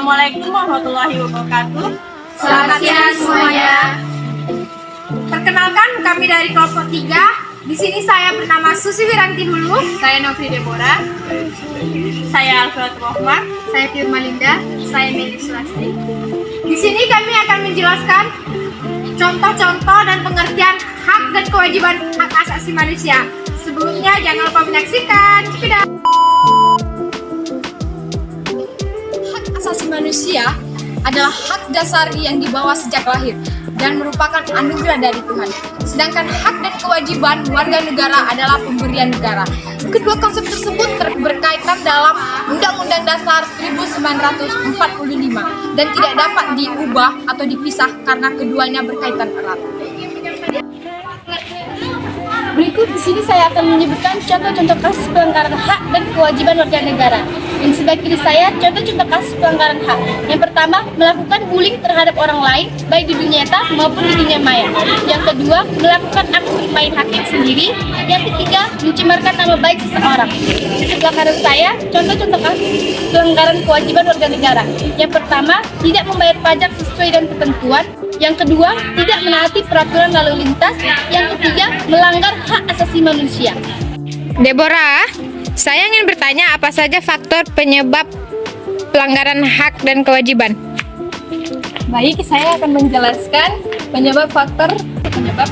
Assalamualaikum warahmatullahi wabarakatuh. Selamat siang semuanya. Perkenalkan, kami dari kelompok 3. Di sini saya bernama Susi Wiranti Hulu. Saya Novri Deborah. Saya Alfred Rohman. Saya Firma Linda. Saya Meli Sulasti. Di sini kami akan menjelaskan contoh-contoh dan pengertian hak dan kewajiban hak asasi manusia. Sebelumnya jangan lupa menyaksikan. Cepetan. Hak asasi manusia adalah hak dasar yang dibawa sejak lahir dan merupakan anugerah dari Tuhan. Sedangkan hak dan kewajiban warga negara adalah pemberian negara. Kedua konsep tersebut berkaitan dalam Undang-Undang Dasar 1945 dan tidak dapat diubah atau dipisah karena keduanya berkaitan erat. Berikut di sini saya akan menyebutkan contoh-contoh kasus pelanggaran hak dan kewajiban warga negara. Yang sebelah kiri saya contoh-contoh kasus pelanggaran hak. Yang pertama, melakukan bullying terhadap orang lain, baik di dunia nyata maupun di dunia maya. Yang kedua, melakukan aksi main hakim sendiri. Yang ketiga, mencemarkan nama baik seseorang. Di sebelah kanan saya, contoh-contoh kasus pelanggaran kewajiban warga negara. Yang pertama, tidak membayar pajak sesuai dengan ketentuan. Yang kedua, tidak menaati peraturan lalu lintas. Yang ketiga, melanggar hak asasi manusia. Deborah, saya ingin bertanya apa saja faktor penyebab pelanggaran hak dan kewajiban? Baik, saya akan menjelaskan penyebab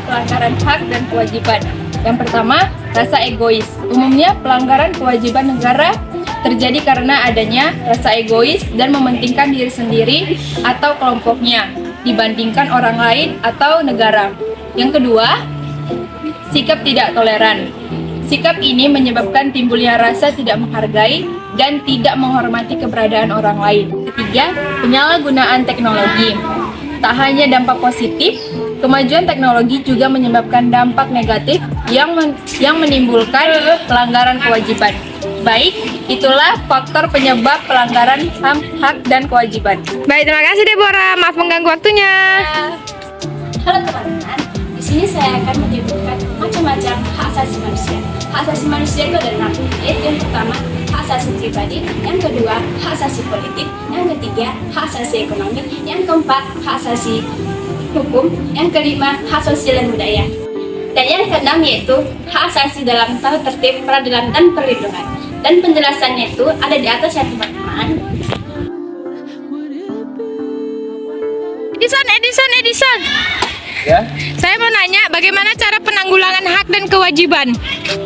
pelanggaran hak dan kewajiban. Yang pertama, rasa egois. Umumnya pelanggaran kewajiban negara terjadi karena adanya rasa egois dan mementingkan diri sendiri atau kelompoknya dibandingkan orang lain atau negara. Yang kedua, sikap tidak toleran. Sikap ini menyebabkan timbulnya rasa tidak menghargai dan tidak menghormati keberadaan orang lain. Ketiga, penyalahgunaan teknologi. Tak hanya dampak positif, kemajuan teknologi juga menyebabkan dampak negatif yang menimbulkan pelanggaran kewajiban. Baik, itulah faktor penyebab pelanggaran hak dan kewajiban. Baik, terima kasih Deborah. Maaf mengganggu waktunya. Halo teman-teman, di sini saya akan menyebutkan macam-macam hak asasi manusia. Hak asasi manusia itu ada 6, yaitu yang pertama hak asasi pribadi, yang kedua hak asasi politik, yang ketiga hak asasi ekonomi, yang keempat hak asasi hukum, yang kelima hak sosial dan budaya, dan yang keenam yaitu hak asasi dalam tata tertib, peradilan dan perlindungan. Dan penjelasannya itu ada di atas ya teman-teman. Edison. Ya, Saya mau nanya bagaimana cara penanggulangan hak dan kewajiban?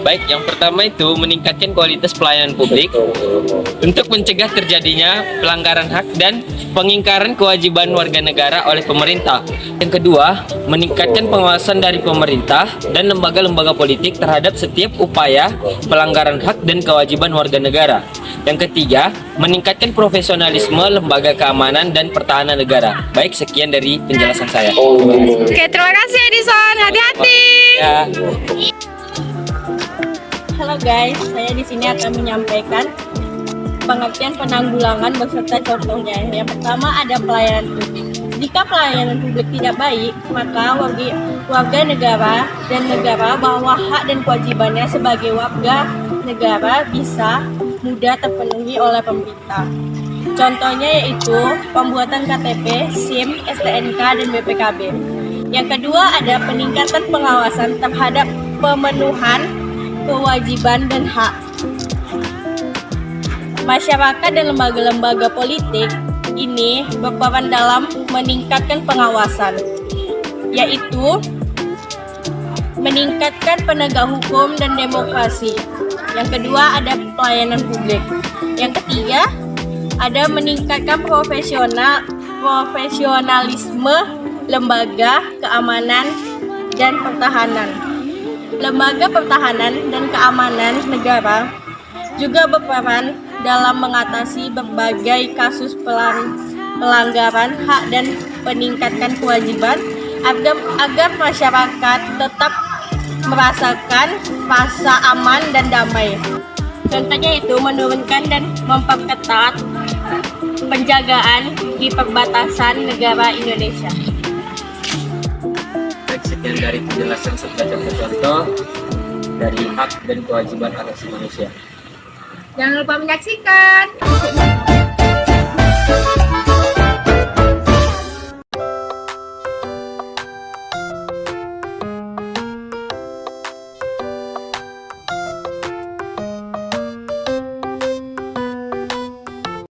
baik. Yang pertama itu meningkatkan kualitas pelayanan publik untuk mencegah terjadinya pelanggaran hak dan pengingkaran kewajiban warga negara oleh pemerintah. Yang kedua, meningkatkan pengawasan dari pemerintah dan lembaga-lembaga politik terhadap setiap upaya pelanggaran hak dan kewajiban warga negara. Yang ketiga, meningkatkan profesionalisme lembaga keamanan dan pertahanan negara. Baik, sekian dari penjelasan saya. Oke, terima kasih Edison. Hati-hati. Ya. Halo guys, saya di sini akan menyampaikan pengertian penanggulangan beserta contohnya. Yang pertama ada pelayanan publik. Jika pelayanan publik tidak baik, maka warga negara dan negara bahwa hak dan kewajibannya sebagai warga negara bisa mudah terpenuhi oleh pemerintah. Contohnya yaitu pembuatan KTP, SIM, STNK, dan BPKB. Yang kedua ada peningkatan pengawasan terhadap pemenuhan kewajiban dan hak. Masyarakat dan lembaga-lembaga politik ini berperan dalam meningkatkan pengawasan, yaitu meningkatkan penegak hukum dan demokrasi. Yang kedua ada pelayanan publik. Yang ketiga ada meningkatkan profesionalisme lembaga keamanan dan pertahanan. Lembaga pertahanan dan keamanan negara juga berperan dalam mengatasi berbagai kasus pelanggaran hak dan meningkatkan kewajiban agar masyarakat tetap merasakan rasa aman dan damai. Contohnya itu menurunkan dan memperketat penjagaan di perbatasan negara Indonesia. Baik, sekian dari penjelasan serta contoh-contoh dari hak dan kewajiban hak asasi manusia. Jangan lupa menyaksikan.